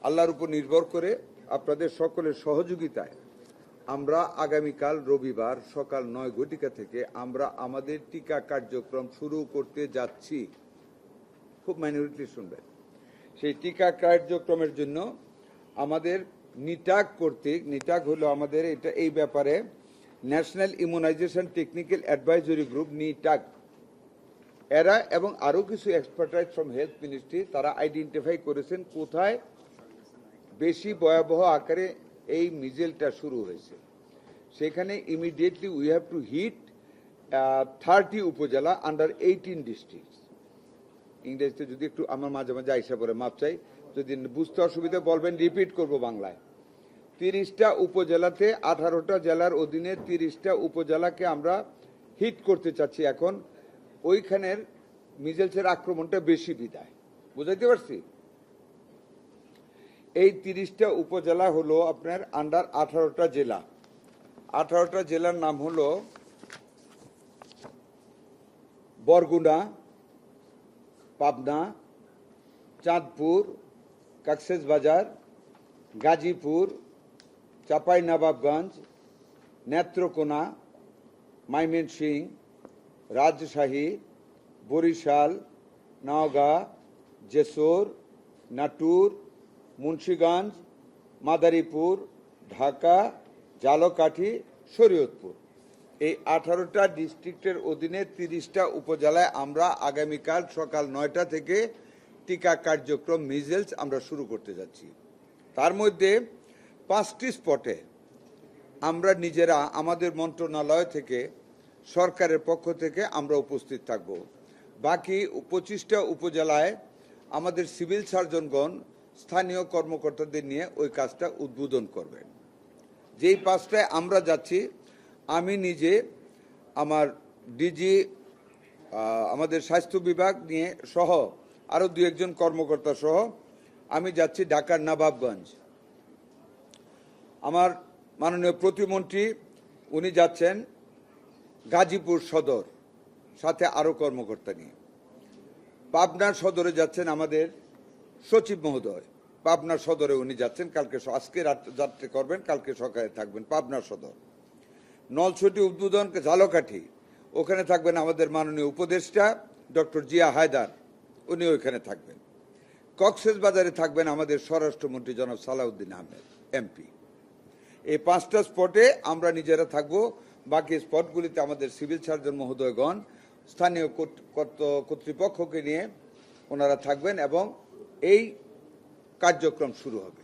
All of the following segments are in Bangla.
আল্লাহর উপর নির্ভর করে আপনাদের সকলের সহযোগিতায় আমরা আগামীকাল রবিবার সকাল 9 ঘটিকা থেকে আমরা আমাদের টিকা কার্যক্রম শুরু করতে যাচ্ছি। খুব মাইনরিটি শুনবেন। সেই টিকা কার্যক্রমের জন্য আমাদের নিটাক কর্তৃক, নিটাক হলো আমাদের এটা এই ব্যাপারে national immunization technical advisory group NITAG, এরা এবং আরও কিছু এক্সপার্টাইজ ফ্রম হেলথ মিনিস্ট্রি তারা আইডেন্টিফাই করেছেন কোথায় বেশি ভয়াবহ আকারে এই মিজেলটা শুরু হয়েছে। সেখানে immediately we have to hit 30 উপজেলা আন্ডার 18 ডিস্ট্রিক্টস। ইংরেজিতে যদি একটু আমার মাঝে মাঝে আইসা পড়ে মাপ চাই, যদি বুঝতে অসুবিধা বলবেন, রিপিট করব বাংলায়। 30টা উপজেলাতে 18টা জেলার অধীনে 30টা উপজেলাকে আমরা হিট করতে চাচ্ছি। এখন ওইখানের মিজেলসের আক্রমণটা বেশি বিদায়, বুঝাইতে পারছি? এই 30টা উপজেলা হলো আপনার আন্ডার 18টা জেলা। 18টা জেলার নাম হলো বরগুনা, পাবনা, চাঁদপুর, কক্সবাজার, গাজীপুর, চাঁপাইনবাবগঞ্জ, নেত্রকোনা, ময়মনসিংহ, রাজশাহী, বরিশাল, নওগাঁ, যশোর, নাটোর, মুন্সিগঞ্জ, মাদারীপুর, ঢাকা, ঝালকাঠি, শরীয়তপুর। এই 18টা ডিস্ট্রিক্টের অধীনে 30টা উপজেলায় আমরা আগামীকাল সকাল 9টা থেকে টিকা কার্যক্রম মিজেলস আমরা শুরু করতে যাচ্ছি। তার মধ্যে 5টি স্পটে আমরা নিজেরা আমাদের মন্ত্রণালয় থেকে, সরকারের পক্ষ থেকে আমরা উপস্থিত থাকব। বাকি 25টা উপজেলায় আমাদের সিভিল সার্জনগণ স্থানীয় কর্মকর্তাদের নিয়ে ওই কাজটা উদ্বোধন করবেন। যেই 5টায় আমরা যাচ্ছি, আমি নিজে আমার ডিজি আমাদের স্বাস্থ্য বিভাগ নিয়ে সহ আরও 2-1 কর্মকর্তা সহ আমি যাচ্ছি ঢাকার নবাবগঞ্জ। আমার মাননীয় প্রতিমন্ত্রী উনি যাচ্ছেন গাজীপুর সদর, সাথে আরও কর্মকর্তা নিয়ে। পাবনার সদরে যাচ্ছেন আমাদের সচিব মহোদয়, পাবনার সদরে উনি যাচ্ছেন। আজকে যাত্রা করবেন, কালকে সকালে থাকবেন পাবনার সদর। নলছটি উদ্বোধন ঝালকাঠি, ওখানে থাকবেন আমাদের মাননীয় উপদেষ্টা ডক্টর জিয়া হায়দার, উনি ওইখানে থাকবেন। কক্সবাজারে থাকবেন আমাদের স্বরাষ্ট্রমন্ত্রী জনাব সালাউদ্দিন আহমেদ এমপি। এই 5টা স্পটে আমরা নিজেরা থাকব। বাকি স্পটগুলিতে আমাদের সিভিল সার্জন মহোদয়গণ স্থানীয় কর্তৃপক্ষকে নিয়ে ওনারা থাকবেন এবং এই কার্যক্রম শুরু হবে।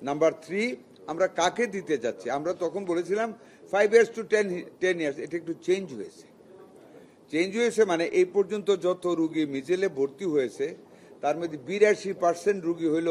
নাম্বার 3, আমরা কাকে দিতে যাচ্ছি? আমরা তখন বলেছিলাম 5 years to 10 years, এটা একটু চেঞ্জ হয়েছে। মানে এই পর্যন্ত যত রুগী মিজেলে ভর্তি হয়েছে তার মধ্যে 82% রুগী হইল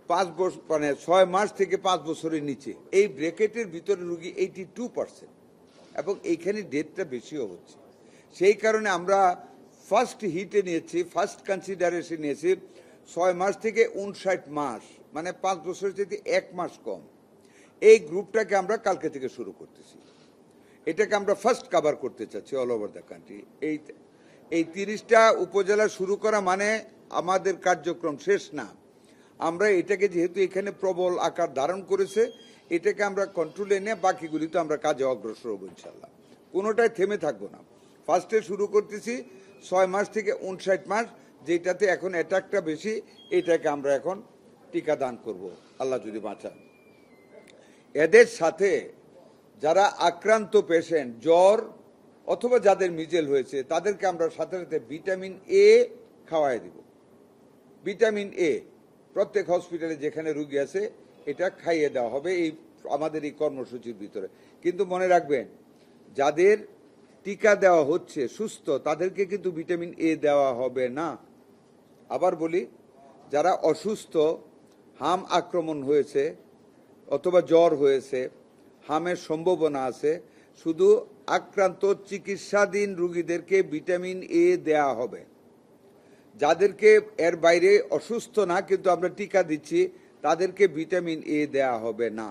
5 বছর, মানে 6 মাস থেকে 5 বছরের নিচে। এই ব্র্যাকেটের ভিতরে রুগী 82%, এবং এইখানে ডেথটা বেশিও হচ্ছে। সেই কারণে আমরা ফার্স্ট হিটে নিয়েছি, ফার্স্ট কনসিডারেশন নিয়েছি 6 মাস থেকে 59 মাস, মানে 5 বছরের থেকে 1 মাস কম। এই গ্রুপটাকে আমরা কালকে থেকে শুরু করতেছি। এটাকে আমরা ফার্স্ট কভার করতে চাচ্ছি অল ওভার দ্য কান্ট্রি। এই 30টা উপজেলা শুরু করা মানে আমাদের কার্যক্রম শেষ না। আমরা এটাকে যেহেতু এখানে প্রবল আকার ধারণ করেছে, এটাকে আমরা কন্ট্রোলে এনে বাকিগুলিতে আমরা কাজে অগ্রসর হব ইনশাল্লাহ। কোনোটাই থেমে থাকবো না। ফার্স্টে শুরু করতেছি 6 মাস থেকে 59 মাস, যেটাতে এখন অ্যাটাকটা বেশি, এটাকে আমরা এখন টিকা দান করব আল্লাহ যদি বাঁচান। এদের সাথে যারা আক্রান্ত পেশেন্ট, জ্বর অথবা যাদের মিজেল হয়েছে, তাদেরকে আমরা সাথে সাথে ভিটামিন এ খাওয়াই দিব। ভিটামিন এ প্রত্যেক হসপিটালে যেখানে রুগী আছে এটা খাইয়ে দেওয়া হবে এই আমাদের এই কর্মসূচির ভিতরে। কিন্তু মনে রাখবেন, যাদের টিকা দেওয়া হচ্ছে সুস্থ, তাদেরকে কিন্তু ভিটামিন এ দেওয়া হবে না। আবার বলি, যারা অসুস্থ, হাম আক্রমণ হয়েছে অথবা জ্বর হয়েছে, হামের সম্ভাবনা আছে, শুধু আক্রান্ত চিকিৎসাধীন রোগীদেরকে ভিটামিন এ দেয়া হবে। যাদেরকে এর বাইরে অসুস্থ না কিন্তু আমরা টিকা দিচ্ছি, তাদেরকে ভিটামিন এ দেয়া হবে না।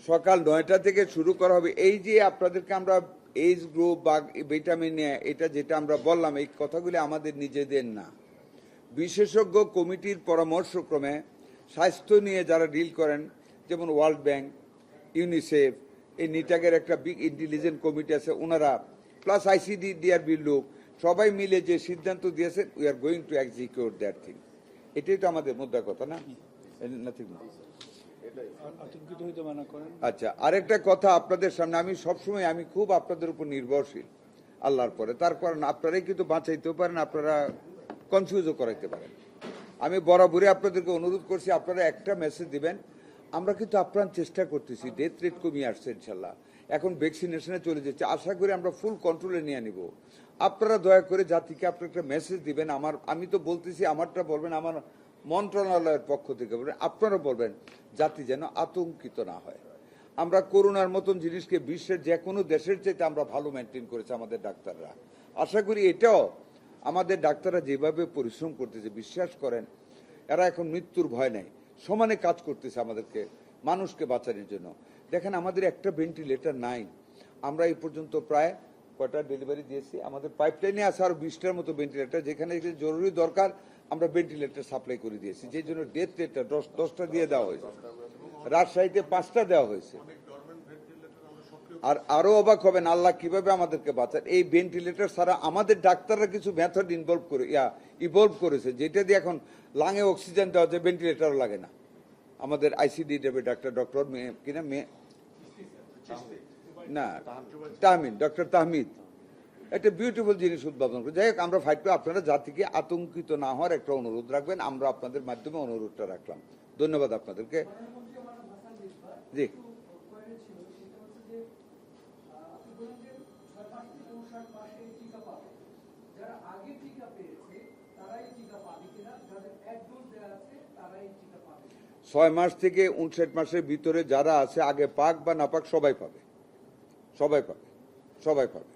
সকাল 9টা থেকে শুরু করা হবে। এই যে আপনাদেরকে আমরা এইজ গ্রুপ বা ভিটামিন এ, এটা যেটা আমরা বললাম, এই কথাগুলি আমাদের নিজেদের না, বিশেষজ্ঞ কমিটির পরামর্শক্রমে স্বাস্থ্য নিয়ে যারা ডিল করেন, যেমন ওয়ার্ল্ড ব্যাংক, ইউনিসেফ, এই নিটাগের একটা বিগ ইন্টেলিজেন্ট কমিটি আছে, ওনারা প্লাস আইসিডি ডিআরবির লোক সবাই মিলে যে সিদ্ধান্ত দিয়েছেন, we are going to execute that thing. এটাই তো আমাদের মুদ্রা কথা না? আচ্ছা, আরেকটা কথা আপনাদের সামনে, আমি সবসময় আমি খুব আপনাদের উপর নির্ভরশীল আল্লাহর পরে, তার কারণ আপনারাই কিন্তু বাঁচাইতেও পারেন, আপনারা কনফিউজও করাইতে পারেন। আমি বরাবরই আপনাদেরকে অনুরোধ করছি, আপনারা একটা মেসেজ দিবেন, আমরা কিন্তু আপ্রাণ চেষ্টা করতেছি, ডেথ রেট কমিয়ে আসছে ইনশাল্লাহ, এখন ভ্যাকসিনেশনে চলে যাচ্ছে, আশা করি আমরা ফুল কন্ট্রোলে নিয়ে নিব। আপনারা দয়া করে জাতিকে আপনার একটা মেসেজ দিবেন, আমি তো বলতেছি, আমারটা বলবেন, আমার মন্ত্রণালয়ের পক্ষ থেকে বলবেন, আপনারা বলবেন, জাতি যেন আতঙ্কিত না হয়। আমরা করোনার মতন জিনিসকে বিশ্বের যে কোনো দেশের চাইতে আমরা ভালো মেনটেন করেছি আমাদের ডাক্তাররা। আশা করি এটাও আমাদের ডাক্তাররা যেভাবে পরিশ্রম করতেছে, বিশ্বাস করেন এরা এখন মৃত্যুর ভয় নেই, সমানে কাজ করতেছে আমাদেরকে মানুষকে বাঁচানোর জন্য। দেখেন আমাদের একটা ভেন্টিলেটর নাই, আমরা এই পর্যন্ত প্রায় কয়টা ডেলিভারি দিয়েছি, আমাদের পাইপলাইনে আছে আরো 20টার মতো ভেন্টিলেটর, যেখানে জরুরি দরকার আমরা ভেন্টিলেটর সাপ্লাই করে দিয়েছি, যে জন্য ডেথ রেটটা 10টা দিয়ে দেওয়া হয়েছে, রাজশাহীতে 5টা দেওয়া হয়েছে। আর আরো অবাক হবেন আল্লাহ কিভাবে আমাদেরকে বাঁচান, এই ভেন্টিলেটর ছাড়া আমাদের ডাক্তাররা কিছু মেথড ইভলভ করেছে, যেটা দিয়ে এখন লাঙে অক্সিজেন দেওয়া যায়, ভেন্টিলেটরও লাগে না। আমাদের আইসিডি ডক্টর কিনা না তাহমিদ, ডক্টর তাহমিদ একটা বিউটিফুল জিনিস উদ্ভাবন করে। যাই হোক, আমরা ফাইট করে আপনারা জাতিকে আতঙ্কিত না হওয়ার একটা অনুরোধ রাখবেন, আমরা আপনাদের মাধ্যমে অনুরোধটা রাখলাম। ধন্যবাদ আপনাদেরকে। জি, ছয় মাস থেকে 59 মাসের ভিতরে যারা আছে, আগে পাক বা না পাক, সবাই পাবে, সবাই পাবে, সবাই পাবে।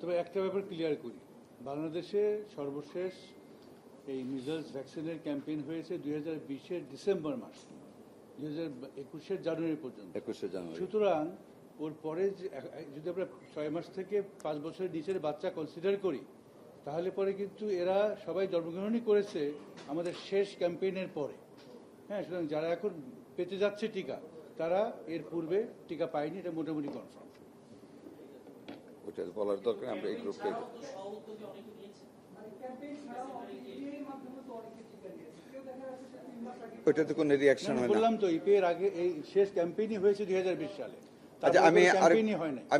তবে একটা ব্যাপার ক্লিয়ার করি, বাংলাদেশে সর্বশেষ এই মিজলস ভ্যাকসিনের ক্যাম্পেইন হয়েছে 2020-এর ডিসেম্বর মাস, 2021-এর জানুয়ারি পর্যন্ত। 21 জানুয়ারি। সুতরাং ওর পরে যদি আমরা 6 মাস থেকে 5 বছরের নিচের বাচ্চা কনসিডার করি, তাহলে পরে কিন্তু এরা সবাই জন্মগ্রহণই করেছে আমাদের শেষ ক্যাম্পেইনের পরে। হ্যাঁ, সুতরাং যারা এখন পেতে যাচ্ছে টিকা, তারা এর পূর্বে টিকা পায়নি, এটা মোটামুটি কনফার্ম। ওটা বলার দরকার, আমরা এই গ্রুপটাই ওইটাতে কোনো রিঅ্যাকশন হয় না। বললাম তো ইপিএর আগে এই শেষ ক্যাম্পেইনই হয়েছে 2020 সালে। আচ্ছা, আমি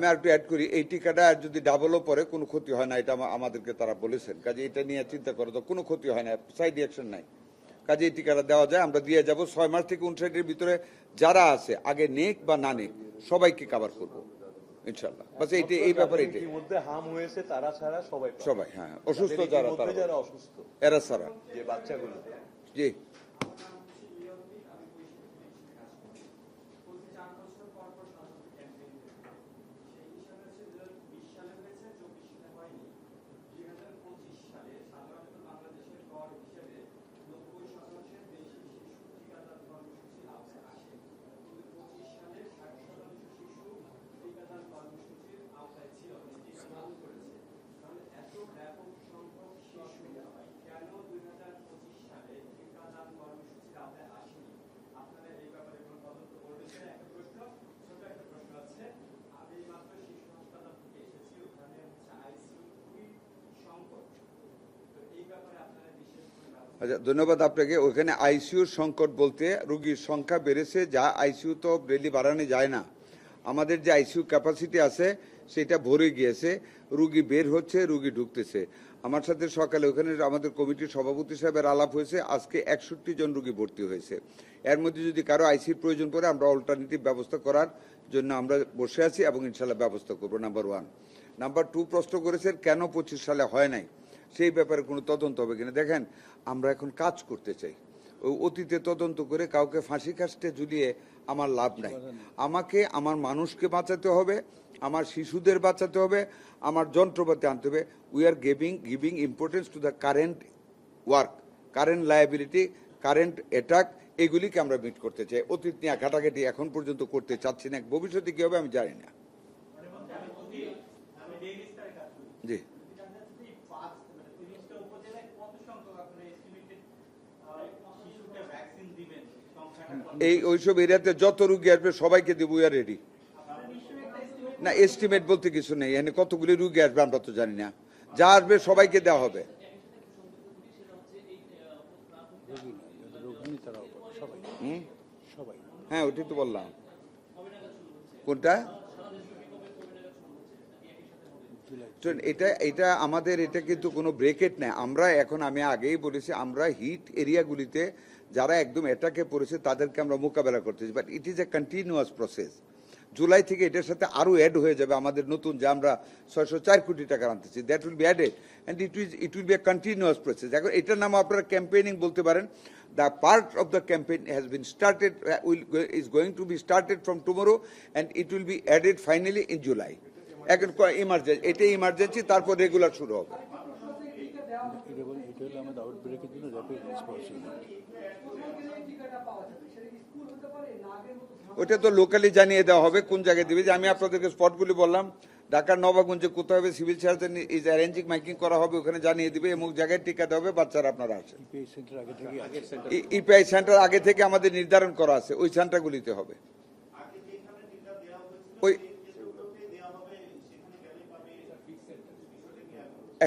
আরেকটু অ্যাড করি, এই টিকাটা যদি ডাবলও পরে কোনো ক্ষতি হয় না, এটা আমাদেরকে তারা বলেছেন, কাজে এটা নিয়ে চিন্তা করো তো, কোনো ক্ষতি হয় না, সাইড রিঅ্যাকশন নাই, কাজে এই টিকাটা দেওয়া যায়, আমরা দিয়ে যাব। 6 মাস থেকে 59-এর ভিতরে যারা আছে, আগে নেক বা না নেক, সবাইকে কভার করবো ইনশাআল্লাহ। বাস এইটা, এই ব্যাপারে এটাই মধ্যে হাম হয়েছে তারা ছাড়া সবাই, হ্যাঁ, অসুস্থ যারা অসুস্থ এরা ছাড়া যে বাচ্চাগুলো। জি, আচ্ছা, ধন্যবাদ আপনাকে। ওখানে আইসিইউর সংকট বলতে রোগীর সংখ্যা বেড়েছে, যা আইসিইউ তো রেলি বাড়ানো যায় না, আমাদের যে আইসিইউ ক্যাপাসিটি আছে সেটা ভরে গিয়েছে, রুগী বের হচ্ছে, রুগী ঢুকতেছে। আমার সাথে সকালে ওখানে আমাদের কমিটির সভাপতি সাহেবের আলাপ হয়েছে, আজকে 61 জন রুগী ভর্তি হয়েছে। এর মধ্যে যদি কারো আইসিইউর প্রয়োজন পড়ে, আমরা অল্টারনেটিভ ব্যবস্থা করার জন্য আমরা বসে আছি এবং ইনশাল্লাহ ব্যবস্থা করবো। নাম্বার 1। নাম্বার 2, প্রশ্ন করেছেন কেন 25 সালে হয় নাই, সেই ব্যাপারে কোনো তদন্ত হবে কিনা। দেখেন, আমরা এখন কাজ করতে চাই, ওই অতীতে তদন্ত করে কাউকে ফাঁসি কাস্টে ঝুলিয়ে আমার লাভ নাই। আমাকে আমার মানুষকে বাঁচাতে হবে, আমার শিশুদের বাঁচাতে হবে, আমার যন্ত্রপাতি আনতে হবে। We are giving importance to the current work, current liability, current attack, এগুলিকে আমরা মিট করতে চাই। অতীত নিয়ে ঘাটাঘাটি এখন পর্যন্ত করতে চাচ্ছি না, ভবিষ্যতে কি হবে আমি জানি না। জি, এই ওইসব এরিয়াতে যত রুগী আসবে সবাইকে দিব, উই আর রেডি। না, এস্টিমেট বলতে কিছু নেই, এখানে কতগুলি রুগী আসবে আমরা তো জানি না, যা আসবে সবাইকে দেওয়া হবে। রোগী তারাও সবাই সবাই। হ্যাঁ, ওটাই তো বললাম। কোনটা? শোন, এটা আমাদের এটা কিন্তু কোনো ব্রেকেট নেই। আমরা এখন, আমি আগেই বলেছি, আমরা হিট এরিয়াগুলিতে যারা একদম অ্যাটাকে পড়েছে তাদেরকে আমরা মোকাবেলা করতেছি, but it is a continuous process. July থেকে এটার সাথে আরো অ্যাড হয়ে যাবে আমাদের নতুন, যে আমরা 604 কোটি টাকা আনতেছি, that will be added and it will be a continuous process. এখন এটার নাম আপনারা ক্যাম্পেইনিং বলতে পারেন। The part of the campaign has been started, is going to be started from tomorrow, and it will be added finally in July. এখন ইমার্জেন্সি, এটাই ইমার্জেন্সি, তারপর রেগুলার শুরু হবে। এটা হলো আমাদের আউটব্রেকের জন্য র্যাপিড রেসপন্স ইউনিট। ওটা তো লোকালি জানিয়ে দেওয়া হবে কোন জায়গায় দিবে। যে আমি আপনাদেরকে স্পটগুলি বললাম, ঢাকার নবাবগঞ্জে কোথায় হবে, civil surgeon is arranging, miking করা হবে, ওখানে জানিয়ে দিবে, এবং জায়গায় টিকা দেওয়া হবে, বাচ্চারা আপনারা আসেন। ইপিআই সেন্টার আগে থেকে ইপিআই সেন্টার আগে থেকে আমাদের নির্ধারণ করা আছে, ওই সেন্টারগুলিতে হবে। ওই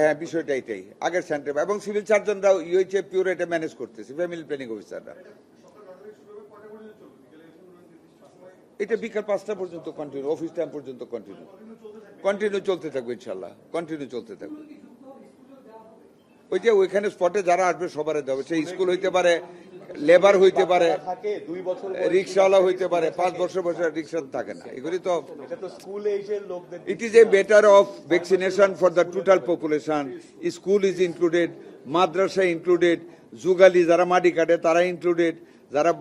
হ্যাঁ, বিষয়টা এটাই, আগের সেন্টার, এবং সিভিল সার্জনরাও ইউএইচএ পিওর এটা ম্যানেজ করতেছে, ফ্যামিলি প্ল্যানিং অফিসাররা। এটা বিকাল 5টা পর্যন্ত কন্টিনিউ, অফিস টাইম পর্যন্ত কন্টিনিউ চলতে থাকবে, ইনশাল্লাহ কন্টিনিউ চলতে থাকবে। ওই যে ওইখানে স্পটে যারা আসবে সবারে দেওয়া হবে, সে স্কুল হইতে পারে, লেবার হইতে পারে, থাকে 2 বছর রিক্সাওয়ালা হইতে পারে, 5 বছর বছর রিক্সা থাকে না, এগুলি তো। এটা তো স্কুল এজের লোকদের। It is a matter of vaccination for the total population. School is included, madrasa included, Zugali, যারা মাটি কাটে তারা included, যারা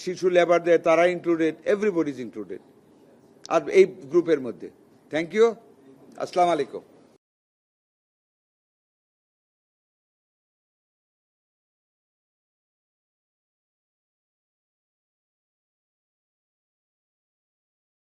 শিশু লেবার দেয় তারা included, everybody is included। আর এই গ্রুপের মধ্যে। থ্যাংক ইউ, আসসালামু আলাইকুম।